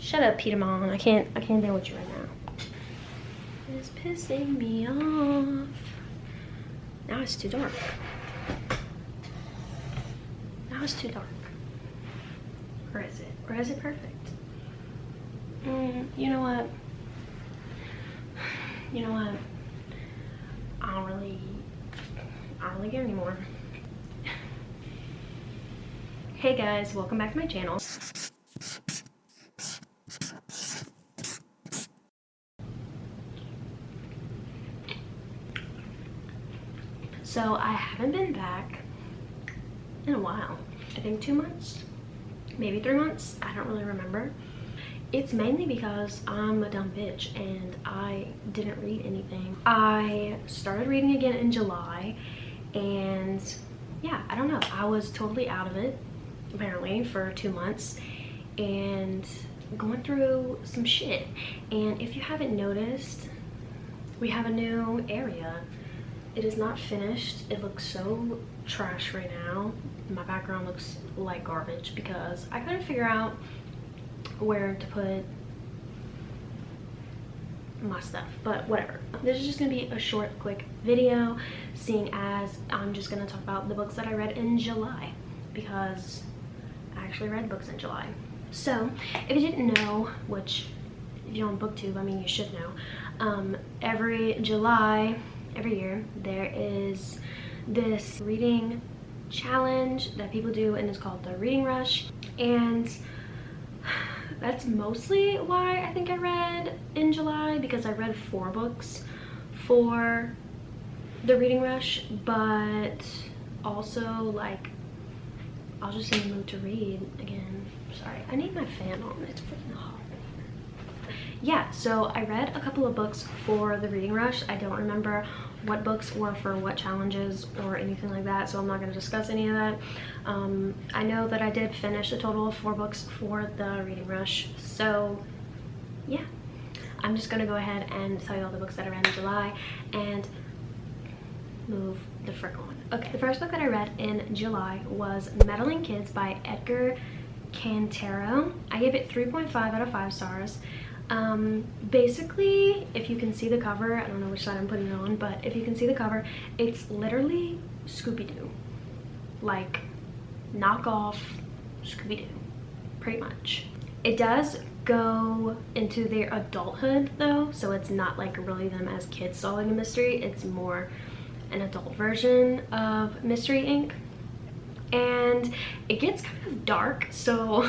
Shut up, Petermon. I can't deal with you right now. It's pissing me off. Now it's too dark. Now it's too dark. Or is it? Or is it perfect? You know what? You know what? I don't really care anymore. Hey guys, welcome back to my channel. So I haven't been back in a while. I think 2 months, maybe 3 months. I don't really remember. It's mainly because I'm a dumb bitch and I didn't read anything. I started reading again in July and yeah, I don't know. I was totally out of it apparently for 2 months and going through some shit. And if you haven't noticed, we have a new area. It is not finished. It looks so trash right now. My background looks like garbage because I couldn't figure out where to put my stuff, but whatever. This is just gonna be a short, quick video, seeing as I'm just gonna talk about the books that I read in July because I actually read books in July. So if you didn't know, which if you're on booktube, I mean you should know, every July every year there is this reading challenge that people do and it's called the Reading Rush, and that's mostly why I think I read in July, because I read 4 books for the Reading Rush, but also like I was just in the mood to read again. Sorry, I need my fan on. It's freaking hot. Yeah, so I read a couple of books for the Reading Rush. I don't remember what books were for what challenges or anything like that, so I'm not going to discuss any of that. I know that I did finish a total of 4 books for the Reading Rush, so yeah, I'm just going to go ahead and tell you all the books that I read in July and move the frick on. Okay, the first book that I read in July was Meddling Kids by Edgar Cantero. I gave it 3.5 out of 5 stars. Basically, if you can see the cover, I don't know which side I'm putting it on, but if you can see the cover, it's literally Scooby-Doo. Like, knockoff Scooby-Doo, pretty much. It does go into their adulthood though, so it's not like really them as kids solving a mystery. It's more an adult version of Mystery Inc. And it gets kind of dark, so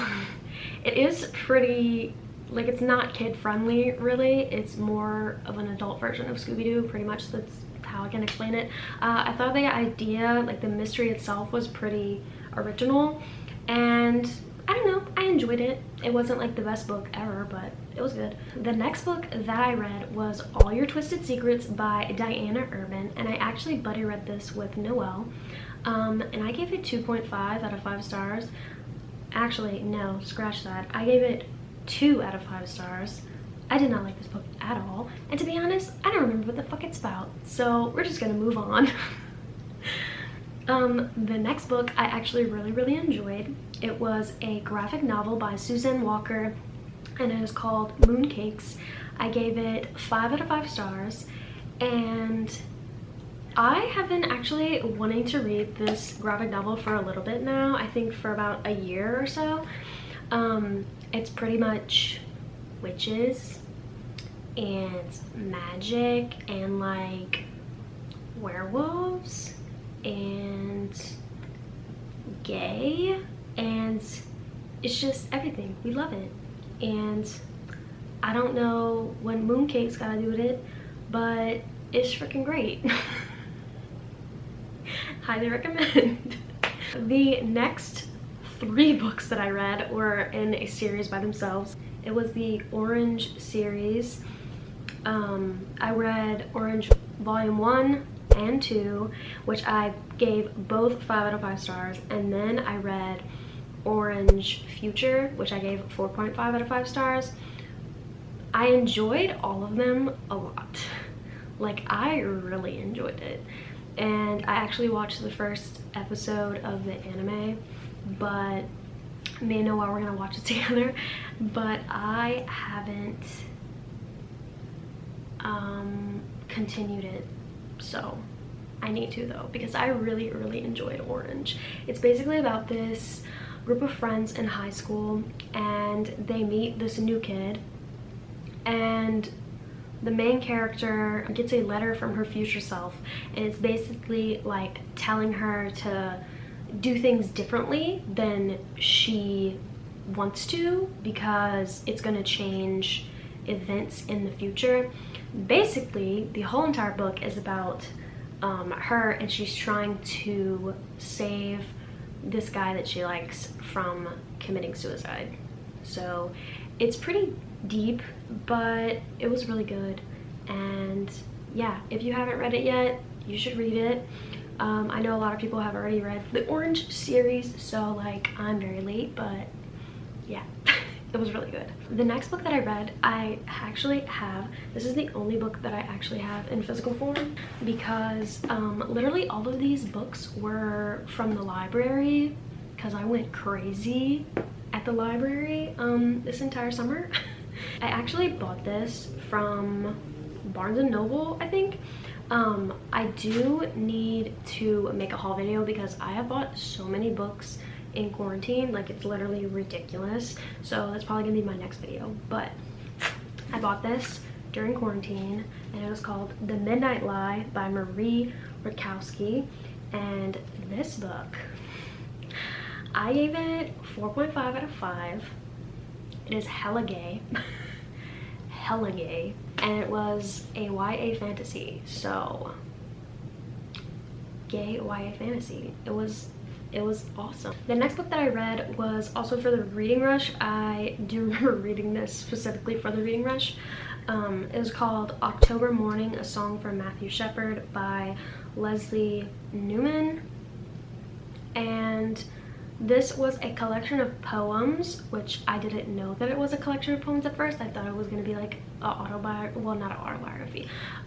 it is pretty, like, it's not kid friendly really. It's more of an adult version of Scooby-Doo, pretty much. That's how I can explain it. I thought the idea, like the mystery itself, was pretty original, and I don't know, I enjoyed it. It wasn't like the best book ever, but it was good. The next book that I read was All Your Twisted Secrets by Diana Urban, and I actually buddy read this with Noelle, and I gave it 2.5 out of 5 stars. Actually, no, scratch that. I gave it 2 out of 5 stars. I did not like this book at all, and to be honest, I don't remember what the fuck it's about, so we're just gonna move on. The next book I actually really enjoyed. It was a graphic novel by Suzanne Walker, and it is called Mooncakes. I gave it 5 out of 5 stars, and I have been actually wanting to read this graphic novel for a little bit now. I think for about a year or so. It's pretty much witches and magic and like werewolves and gay, and it's just everything. We love it, and I don't know what Mooncake's gotta do with it, but it's freaking great. Highly recommend. The next 3 books that I read were in a series by themselves. It was the Orange series. I read Orange Volume 1 and 2, which I gave both 5 out of 5 stars, and then I read Orange Future, which I gave 4.5 out of 5 stars. I enjoyed all of them a lot. Like, I really enjoyed it, and I actually watched the first episode of the anime, but me and Noah were gonna watch it together, but I haven't continued it, so I need to though, because I really enjoyed Orange. It's basically about this group of friends in high school, and they meet this new kid, and the main character gets a letter from her future self, and it's basically like telling her to do things differently than she wants to, because it's going to change events in the future. Basically, the whole entire book is about her, and she's trying to save this guy that she likes from committing suicide. So it's pretty deep, but it was really good. And yeah, if you haven't read it yet, you should read it. I know a lot of people have already read the Orange series, so like I'm very late, but yeah. It was really good. The next book that I read, I actually have, this is the only book that I actually have in physical form, because literally all of these books were from the library, because I went crazy at the library this entire summer. I actually bought this from Barnes and Noble, I think. I do need to make a haul video because I have bought so many books in quarantine, like it's literally ridiculous. So that's probably gonna be my next video, but I bought this during quarantine, and it was called The Midnight Lie by Marie Rakowski. And this book, I gave it 4.5 out of 5. It is hella gay. Hella gay, and it was a YA fantasy, so gay YA fantasy. It was awesome. The next book that I read was also for the reading rush. I do remember reading this specifically for the reading rush. It was called October Morning, A Song for Matthew Shepard by Leslie Newman, and this was a collection of poems, which I didn't know that it was a collection of poems at first. I thought it was going to be like a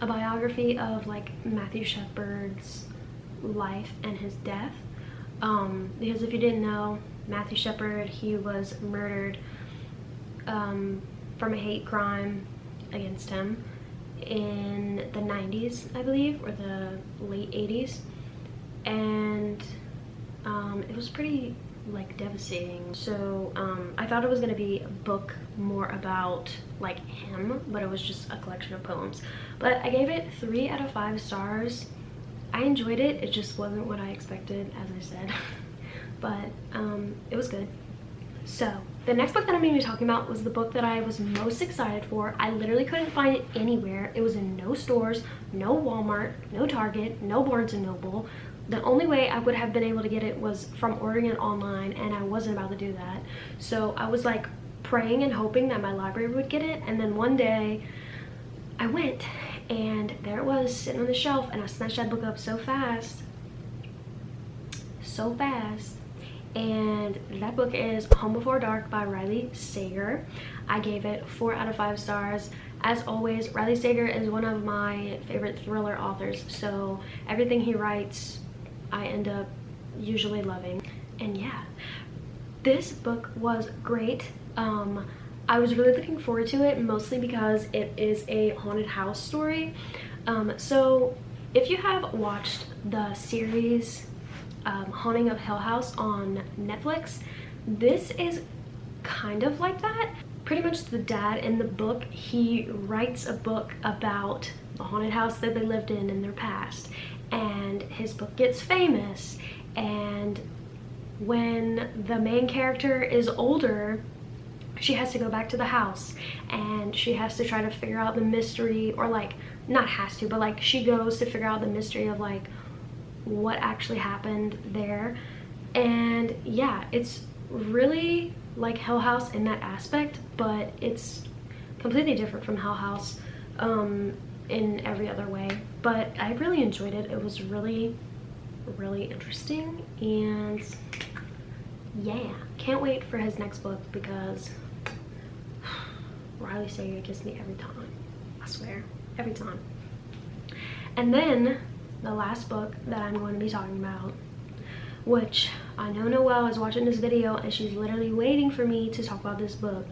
biography of like Matthew Shepard's life and his death. Because if you didn't know, Matthew Shepard, he was murdered from a hate crime against him in the 90s, I believe, or the late 80s. And it was pretty like devastating. So I thought it was going to be a book more about like him, but it was just a collection of poems. But I gave it 3 out of 5 stars. I enjoyed it. It just wasn't what I expected, as I said. But it was good. So the next book that I'm going to be talking about was the book that I was most excited for. I literally couldn't find it anywhere. It was in no stores, no Walmart, no Target, no Barnes and Noble. The only way I would have been able to get it was from ordering it online, and I wasn't about to do that. So I was like praying and hoping that my library would get it, and then one day I went, and there it was sitting on the shelf, and I snatched that book up so fast. And that book is Home Before Dark by Riley Sager. I gave it 4 out of 5 stars. As always, Riley Sager is one of my favorite thriller authors, so everything he writes I end up usually loving. And yeah, this book was great. I was really looking forward to it, mostly because it is a haunted house story. So if you have watched the series Haunting of Hill House on Netflix, this is kind of like that. Pretty much the dad in the book, he writes a book about the haunted house that they lived in their past, and his book gets famous, and when the main character is older, she has to go back to the house, and she has to try to figure out the mystery, or like, not has to, but like she goes to figure out the mystery of like what actually happened there. And yeah, it's really like Hill House in that aspect, but it's completely different from Hill House in every other way. But I really enjoyed it. It was really interesting, and yeah, can't wait for his next book, because Riley Sager gets me every time. I swear, every time. And then the last book that I'm going to be talking about, which I know Noelle is watching this video and she's literally waiting for me to talk about this book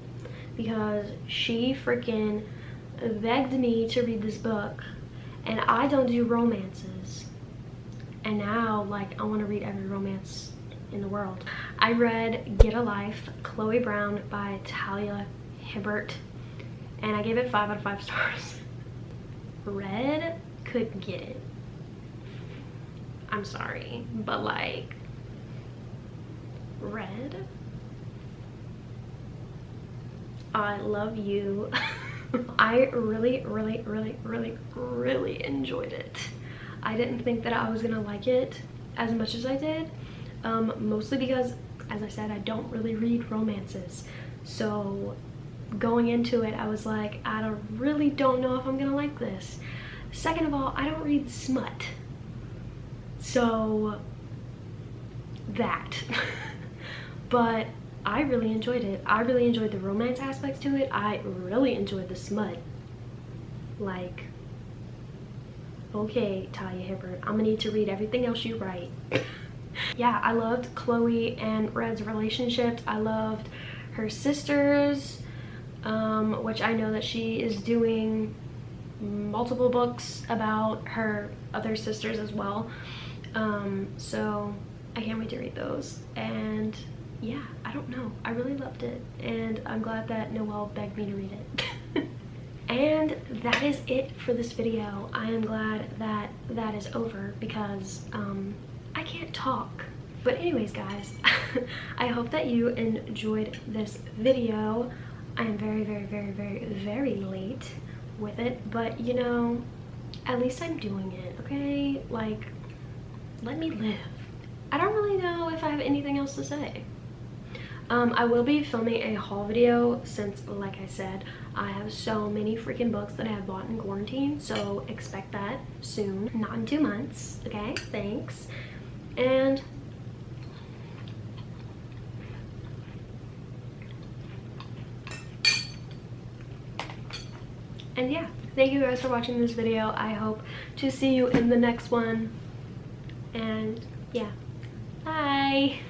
because she freaking begged me to read this book, and I don't do romances, and now like I want to read every romance in the world. I read Get a Life, Chloe Brown by Talia Hibbert, and I gave it 5 out of 5 stars. Red couldn't get it. I'm sorry, but like Red, I love you. I really enjoyed it. I didn't think that I was gonna like it as much as I did, mostly because, as I said, I don't really read romances. So going into it, I was like, I really don't know if I'm gonna like this. Second of all, I don't read smut. So that. But I really enjoyed it. I really enjoyed the romance aspects to it. I really enjoyed the smut. Like, okay, Talia Hibbert, I'm gonna need to read everything else you write. Yeah, I loved Chloe and Red's relationships. I loved her sisters, which I know that she is doing multiple books about her other sisters as well. So I can't wait to read those. And yeah, I don't know, I really loved it, and I'm glad that Noelle begged me to read it. And that is it for this video. I am glad that that is over because I can't talk. But anyways, guys, I hope that you enjoyed this video. I am very late with it, but you know, at least I'm doing it, okay? Like, let me live. I don't really know if I have anything else to say. I will be filming a haul video since, like I said, I have so many freaking books that I have bought in quarantine, so expect that soon. Not in 2 months, okay? Thanks. And yeah, thank you guys for watching this video. I hope to see you in the next one. And yeah, bye.